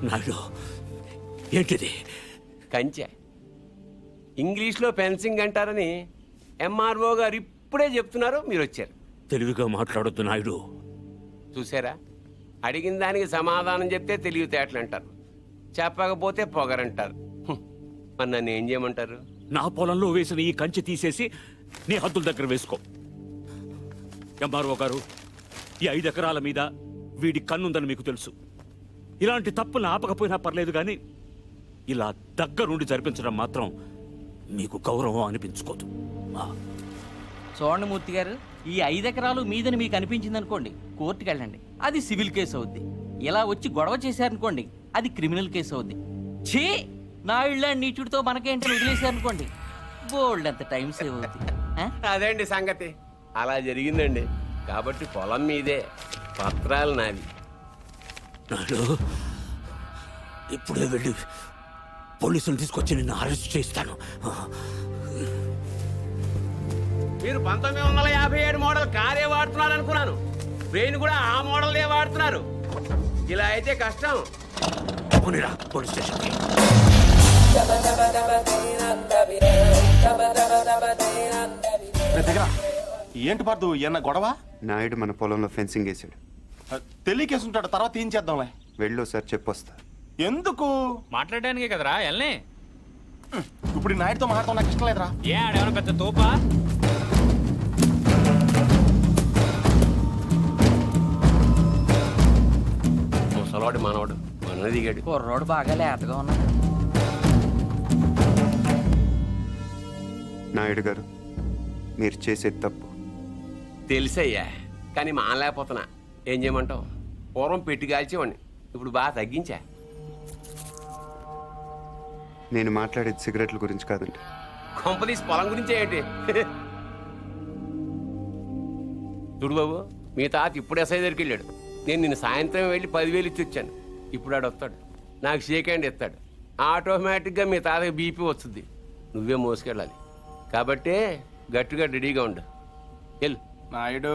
నాయుడు, ఏంటిది? కంచె. ఇంగ్లీష్లో ఫెన్సింగ్ అంటారని ఎంఆర్ఓ గారు ఇప్పుడే చెప్తున్నారు, మీరు వచ్చారు. తెలివిగా మాట్లాడొద్దు నాయుడు. చూసారా, అడిగిన దానికి సమాధానం చెప్తే తెలివితేటలు అంటారు, చెప్పకపోతే పొగరంటారు. మరి నన్ను ఏం చేయమంటారు? నా పొలంలో వేసిన ఈ కంచె తీసేసి నీ హద్దుల దగ్గర వేసుకో. ఎంఆర్ఓ గారు, ఈ 5 ఎకరాల మీద వీడి కన్నుందని మీకు తెలుసు. ఇలాంటి తప్పులు ఆపకపోయినా పర్లేదు, కానీ ఇలా దగ్గరుండి జరిపించడం మాత్రం మీకు గౌరవం అనిపించుకోదు. చూడండి మూర్తి గారు, ఈ 5 ఎకరాలు మీదని మీకు అనిపించింది అనుకోండి, కోర్టుకు వెళ్ళండి, అది సివిల్ కేసు అవుద్ది. ఇలా వచ్చి గొడవ చేశారనుకోండి, అది క్రిమినల్ కేసు అవుద్ది. ఛీ, నా ఇళ్ళ నీచుడితో మనకేంటని వదిలేశారనుకోండి, బోల్డ్ అంత టైం సేవ్ అవుద్ది. అదేండి సంగతి, అలా జరిగిందండి. కాబట్టి పొలం మీదే, పత్రాలు నావి. నాయుడు, ఇప్పుడే వెళ్ళి పోలీసులు తీసుకొచ్చి నిన్ను అరెస్ట్ చేస్తాను. మీరు 1957 మోడల్ కారే వాడుతున్నారు అనుకున్నాను. బ్రెయిన్ కూడా ఆ మోడల్దే వాడుతున్నారు. ఇలా అయితే కష్టం. పోనీరా పోలీస్ స్టేషన్కి. ఏంటి పర్దు ఎన్న గొడవ? నాయుడు మన పొలంలో ఫెన్సింగ్ వేసాడు. తెలియకేసుంటాడు, తర్వాత ఏం చేద్దాంలే. వెళ్ళు సార్, చెప్పొస్తా. ఎందుకు? మాట్లాడడానికే కదరా ఎల్నే. ఇప్పుడు ఈ నాయుడుతో మాట్లాడటం నాకు ఇష్టం లేదురా. ఏ ఆడేమన్నా పెద్ద తోపా? ముసలోడు మనవాడు మన దిగాడు. కుర్రోడు బాగా లేతగా ఉన్నాడు. నాయుడు గారు, మీరు చేసేది తప్పు. తెలుసయ్యా, కానీ మానలేకపోతున్నా. ఏం చేయమంటావు? పూర్వం పెట్టి కాల్చేవాడిని, ఇప్పుడు బాగా తగ్గించా. నేను మాట్లాడేది సిగరెట్ల గురించి కాదండి. కొంపదీసి పొలం గురించే ఏంటి? చూడు బాబు, మీ తాత ఇప్పుడు ఎస్ఐ దగ్గరికి వెళ్ళాడు. నేను నిన్ను సాయంత్రం వెళ్ళి 10,000 ఇచ్చి వచ్చాను. ఇప్పుడు ఆడు వస్తాడు, నాకు షేక్ హ్యాండ్ ఇస్తాడు. ఆటోమేటిక్గా మీ తాతకి బీపీ వస్తుంది. నువ్వే మోసుకెళ్ళాలి. కాబట్టి గట్టిగా రెడీగా ఉండు. వెళ్ళు. నాయుడు,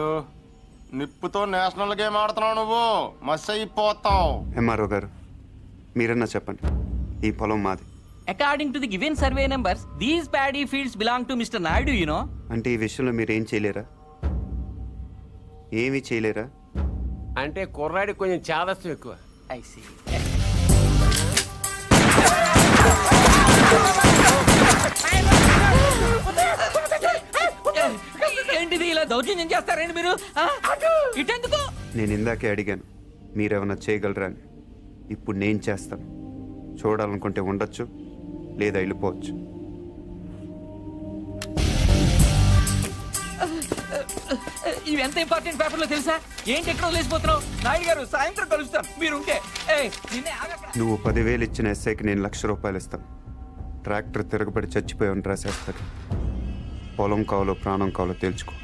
నిప్పుతో నేషనల్ గేమ్ ఆడుతున్నావు నువ్వు, మస్ అయిపోతావు. ఎంఆర్ఓ గారు, మీరన్నా చెప్పండి, ఈ పొలం మాది. According to the given survey numbers, these paddy fields belong to mister Naidu, you know. అంటే ఈ విషయంలో మీరు ఏం చేయలేరా? ఏమీ చేయలేరా? అంటే కుర్రాడికి కొంచెం చాదస్తం ఎక్కువ. I see. ఏంటిది, ఇలా దౌర్జన్యం చేస్తారండి మీరు? ఇటెందుకు? నేను ఇందాకే అడిగాను మీరేమన్నా చేయగలరా అని. ఇప్పుడు నేను చేస్తాను. చూడాలనుకుంటే ఉండొచ్చు, లేదా వెళ్ళిపోవచ్చు. ఇవి ఎంత ఇంపార్టెంట్ పేపర్లో తెలుసా? ఏంటి ఎక్కడ వదిలేసిపోతున్నావు? నాయుడు గారు, సాయంత్రం కలుస్తాను, మీరుంటే. నువ్వు 10,000 ఇచ్చిన ఎస్ఐకి నేను ₹1,00,000 ఇస్తాను. ట్రాక్టర్ తిరగబడి చచ్చిపోయావని రాసేస్తాడు. పొలం కావాలో ప్రాణం కావాలో తేల్చుకో.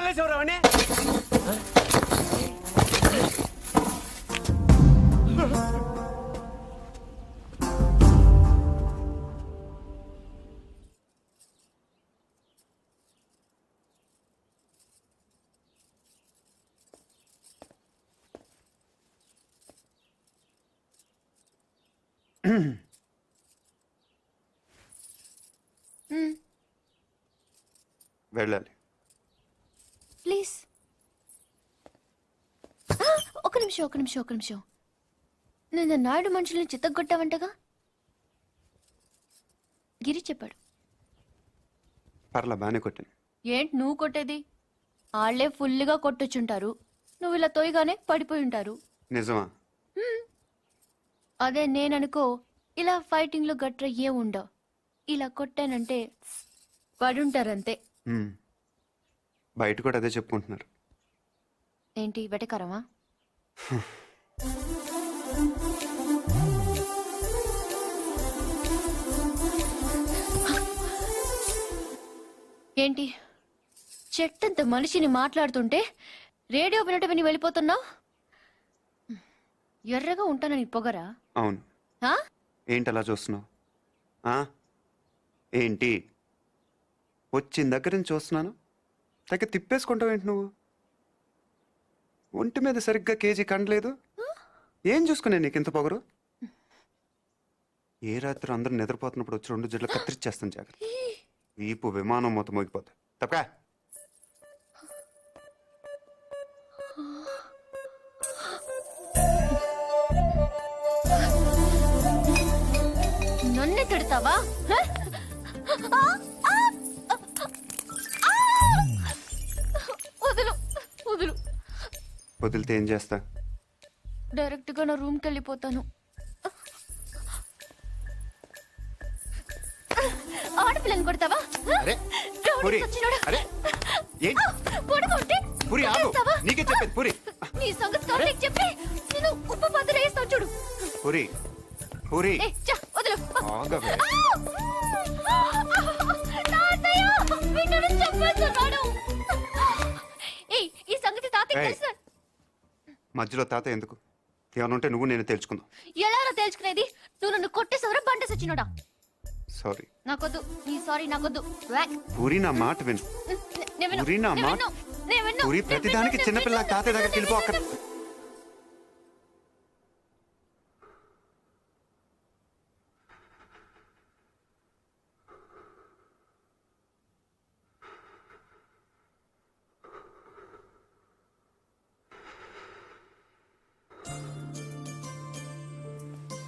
వదిలేసేవరా వాడిని? వెళ్ళాలి. ప్లీజ్ ఒక నిమిషం నేను నాయుడు మనుషుల్ని చిత్తగొట్టావంటగా గిరి చెప్పాడు. పర్లా బాగానే కొట్టాను. ఏంటి నువ్వు కొట్టేది? వాళ్ళే ఫుల్గా కొట్టొచ్చుంటారు, నువ్వు ఇలా తోయగానే పడిపోయి ఉంటారు. నిజమా? అదే నేననుకో ఇలా ఫైటింగ్లో గట్ర ఏ ఉండవు, ఇలా కొట్టానంటే పడుంటారంతే. బయట కూడా అదే చెప్పుకుంటున్నారు. ఏంటి వెటకారమా? ఏంటి చెట్టంత మనిషిని మాట్లాడుతుంటే రేడియో వినటం విని వెళ్ళిపోతున్నావు? ఎర్రగా ఉంటానని పొగరా? అవును. ఆ? ఏంటి అలా చూస్తున్నావు? ఏంటి వచ్చిన దగ్గర నుంచి చూస్తున్నాను, దగ్గర తిప్పేసుకుంటావు ఏంటి నువ్వు? ఒంటి మీద సరిగ్గా కేజీ కండలేదు. ఏం చూసుకునే నీకు ఇంత పొగరు? ఏ రాత్రి అందరూ నిద్రపోతున్నప్పుడు వచ్చి 2 జడ్లు కత్తిరిచ్చేస్తాను జాగ్రత్త. వీపు విమానం మొత్తం మోగిపోతా. తప్పకా నన్నే తిడతావా? వదులు వదులు. వదిలితే ఏం చేస్తా? డైరెక్ట్ గా నా రూమ్కి వెళ్ళిపోతాను. ఆడపిల్లని కొడతావా? అరే, రౌడీ పురి, సచ్చినోడా. అరే, ఏంటి? కొడుకుంటే పురి, ఆగు. కొట్టేస్తావా? నీకే చెప్పేది పురి. నీ సంగతి కార్తీక్ చెప్పి నేను ఉప్పు పాత్ర వేస్తాను చూడు. పురి, పురి, ఏ, చా, వదులు. ఆగవే. తాతయ్య, వీడిని చంపేస్తున్నాడు. ఏయ్, ఈ సంగతి తాతయ్య ఏయ్. తెలుసా? మధ్యలో తాత ఎందుకు? ఏమైనా ఉంటే నువ్వు నేను తెలుసుకుందాం. ఎలారా తెలుసుకునేది? నువ్వు నన్ను కొట్టేసవరా బండ సచ్చినోడా? సారీ నాకొద్దు నీ సారీ, నాకొద్దు. వ్యాక్. పూరి, నా మాట విను. నేను విన్ను, పూరి, నా నేను మాట. విన్ను, నేను విన్ను, పూరి, నేను ప్రతిదానికి విన్ను, చిన్నపిల్ల నేను తాతయ్య దగ్గరికి విన్ను, వెళ్ళిపో. అక్కడ నేను విన్ను.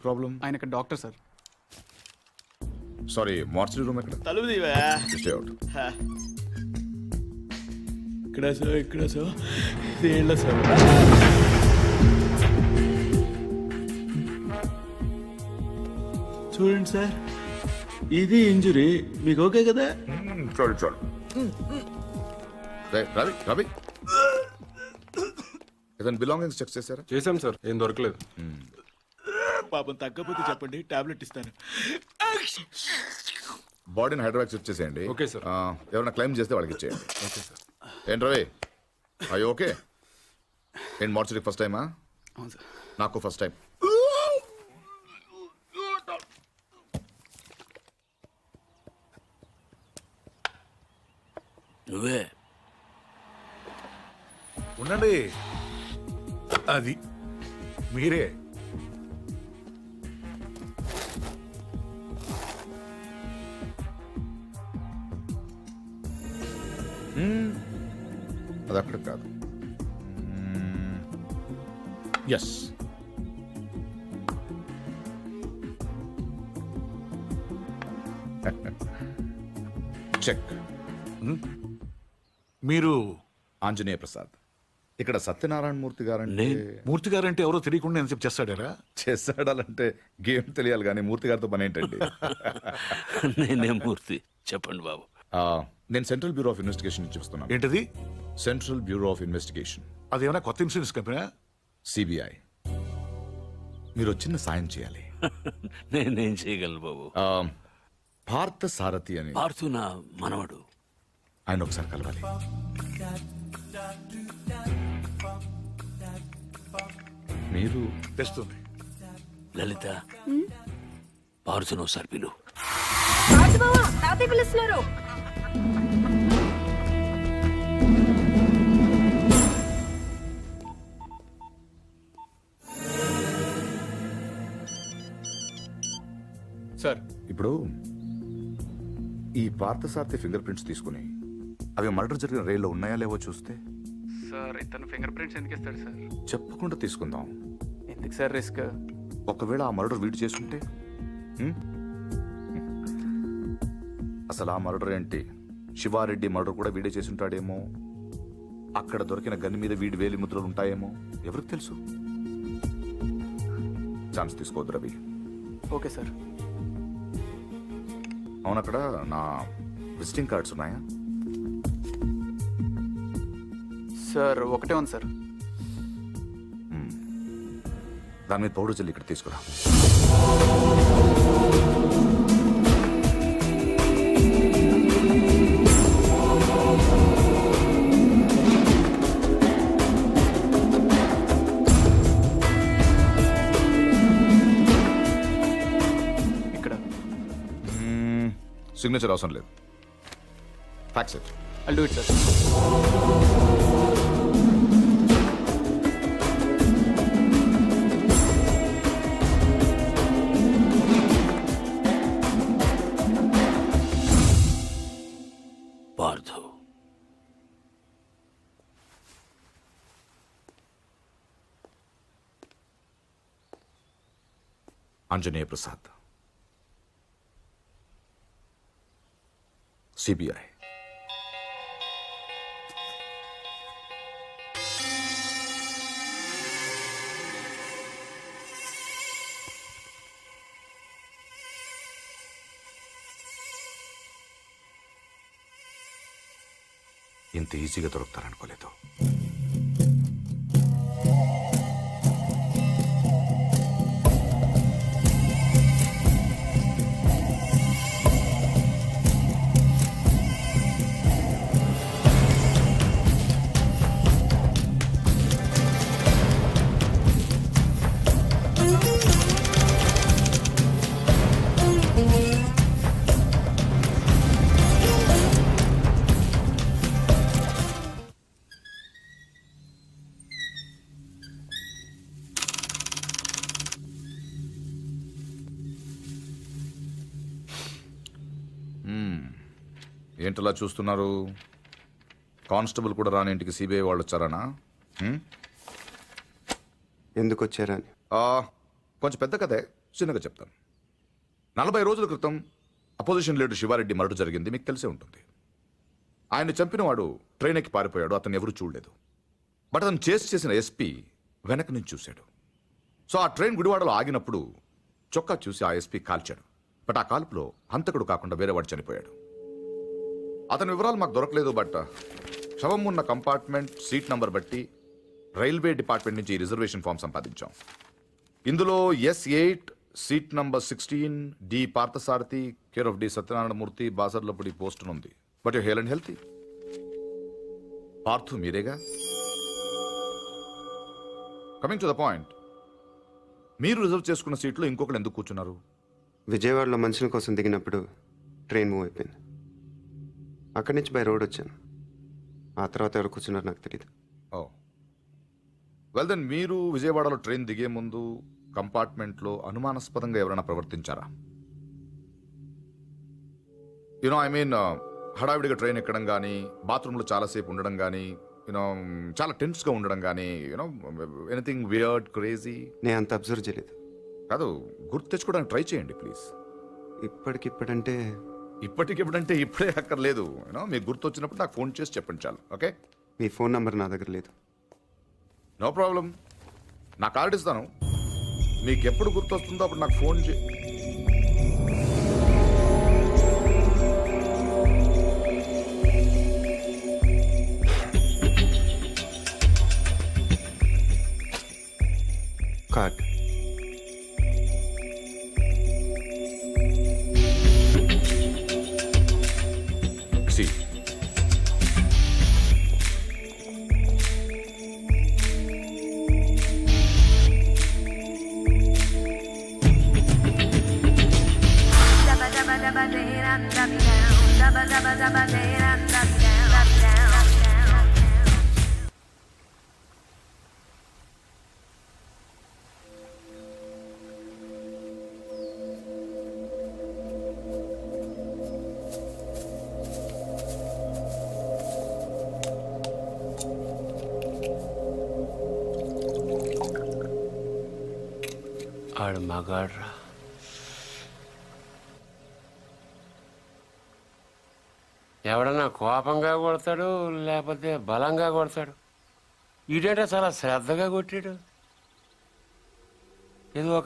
ప్రాబ్లం? ఆయన ఇక్కడ doctor sir. Sorry, mortuary room ఎక్కడ? తలుపు దీవా స్టే అవుట్. ఇక్కడ సో ఇదేళ్ళ సార్. చూడండి సార్, ఇది ఇంజురీ, మీకు ఓకే కదా? చాలు చాలు. రవి రవి, ఏదైనా బిలాంగింగ్స్ చెక్ చేశారా? చేశాం సార్, ఏం దొరకలేదు. పాపం తగ్గపోతే చెప్పండి, టాబ్లెట్ ఇస్తాను. బాడీని హైదరాబాద్ షిఫ్ట్ చేసేయండి. Okay sir. ఎవరైనా క్లైమ్ చేస్తే వాళ్ళకి ఇచ్చేయండి. Okay sir. ఏంటి రవి, అయ్యో ఓకే. ఏంటి మార్చరీ ఫస్ట్ టైమా? అవును సార్. నాకు ఫస్ట్ టైం. నువ్వే ఉండండి, అది మీరే. అది అక్కడ కాదు. Yes, check. మీరు ఆంజనేయ ప్రసాద్. ఇక్కడ సత్యనారాయణ మూర్తి గారంటే మూర్తి గారంటే ఎవరో తెలియకుండా ఎంత చేస్తాడారా? చేస్తాడాలంటే గేమ్ తెలియాలి కానీ మూర్తి గారితో పని ఏంటండి? నేనే మూర్తి. చెప్పండి బాబు. నేను సెంట్రల్ బ్యూరో ఆఫ్ ఇన్వెస్టిగేషన్ నుంచి చూస్తున్నాను. ఏంటది? సెంట్రల్ బ్యూరో ఆఫ్ ఇన్వెస్టిగేషన్, అదేమైనా కొత్త ఇన్సూరెన్స్ కంపెనీ? సిబిఐ. మీరు చిన్న సాయం చేయాలి. నేనేం చేయగలను బాబు? పార్థ సారథి అని పార్థు నా మనవడు. ఆయన ఒకసారి కలవాలి. మీరు తెస్తుంది. లలిత పార్సును ఒకసారి పిలు. పిలుస్తున్నారు. సార్ ఇప్పుడు ఈ పార్థసారథి ఫింగర్ ప్రింట్స్ తీసుకుని అవి మర్డర్ జరిగిన రైల్లో ఉన్నాయా లేవో చూస్తే సార్ ఇతను ఫింగర్ ప్రింట్స్ ఎందుకు ఇస్తాడు సార్? చెప్పకుండా తీసుకుందాం. ఎందుకు సార్ రిస్క్? ఒకవేళ ఆ మర్డర్ వీడు చేసుకుంటే హ్మ్? అసలు ఆ మర్డర్ ఏంటి, శివారెడ్డి మర్డర్ కూడా వీడే చేసుంటాడేమో. అక్కడ దొరికిన గన్ మీద వీడి వేలి ముద్రలు ఉంటాయేమో, ఎవరికి తెలుసు. ఛాన్స్ తీసుకోవద్దు రవి. Okay sir. అవును, అక్కడ నా విజిటింగ్ కార్డ్స్ ఉన్నాయా? సార్ ఒకటే ఉంది సార్. దాని మీద పౌడర్ జల్లి ఇక్కడ తీసుకురా. ఇక్కడ సిగ్నేచర్ అవసరం లేదు. Fax it. I'll do it sir. Parthu, Anjaneya Prasad, CBI. ఇంత ఈజీగా దొరుకుతారనుకోలేదు. ఏంటలా చూస్తున్నారు? కానిస్టేబుల్ కూడా రాని ఇంటికి సిబిఐ వాళ్ళు వచ్చారనా? ఎందుకు వచ్చారని కొంచెం పెద్ద కథే, చిన్నగా చెప్తాను. 40 రోజుల క్రితం అపోజిషన్ లీడర్ శివారెడ్డి మర్డర్ జరిగింది, మీకు తెలిసే ఉంటుంది. ఆయన చంపిన వాడు ట్రైన్ ఎక్కి పారిపోయాడు, అతను ఎవరూ చూడలేదు. బట్ అతను చేసిన ఎస్పీ వెనక నుంచి చూశాడు. సో ఆ ట్రైన్ గుడివాడలో ఆగినప్పుడు చొక్కా చూసి ఆ ఎస్పీ కాల్చాడు. బట్ ఆ కాల్పులో హంతకుడు కాకుండా వేరేవాడు చనిపోయాడు. అతని వివరాలు మాకు దొరకలేదు. బట్ శవం ఉన్న కంపార్ట్మెంట్ సీట్ నంబర్ బట్టి రైల్వే డిపార్ట్మెంట్ నుంచి ఈ రిజర్వేషన్ ఫామ్ సంపాదించాం. ఇందులో S8 seat number 16 D Parthasarathi care of D Satyanarayanamurthy Basarlapudi post ఉంది. But you hale and healthy. Parthu మీరేగా? కమింగ్ టు ద పాయింట్, మీరు రిజర్వ్ చేసుకున్న సీట్లో ఇంకొకరు ఎందుకు కూర్చున్నారు? విజయవాడలో మనుషుల కోసం దిగినప్పుడు ట్రైన్ మూవ్ అయిపోయింది. అక్కడి నుంచి బై రోడ్ వచ్చాను. ఆ తర్వాత ఎవరు కూర్చున్నారు నాకు తెలియదు. ఓ వెల్ దెన్, మీరు విజయవాడలో ట్రైన్ దిగే ముందు కంపార్ట్మెంట్లో అనుమానాస్పదంగా ఎవరైనా ప్రవర్తించారా? యునో ఐ మీన్, హడావిడిగా ట్రైన్ ఎక్కడం కానీ, బాత్రూంలో చాలాసేపు ఉండడం కానీ, యూనో చాలా టెన్స్గా ఉండడం కానీ, యూనో ఎనీథింగ్ వియర్డ్, క్రేజీ? నేను అంత అబ్జర్వ్ చేయలేదు. కాదు, గుర్తు తెచ్చుకోవడానికి ట్రై చేయండి ప్లీజ్. ఇప్పటికిప్పుడంటే ఇప్పటికిప్పుడంటే ఇప్పుడే అక్కర్లేదు. యూనో మీకు గుర్తు వచ్చినప్పుడు నాకు ఫోన్ చేసి చెప్పండి చాలు. ఓకే? మీ ఫోన్ నంబర్ నా దగ్గర లేదు. నో ప్రాబ్లం, నా కార్డు ఇస్తాను. మీకు ఎప్పుడు గుర్తొస్తుందో అప్పుడు నాకు ఫోన్ చే. కార్డ్. ఆడు మగాడ్రా. ఎవడన్నా కోపంగా కొడతాడు లేకపోతే బలంగా కొడతాడు. ఈడేటా చాలా శ్రద్ధగా కొట్టాడు. ఏదో ఒక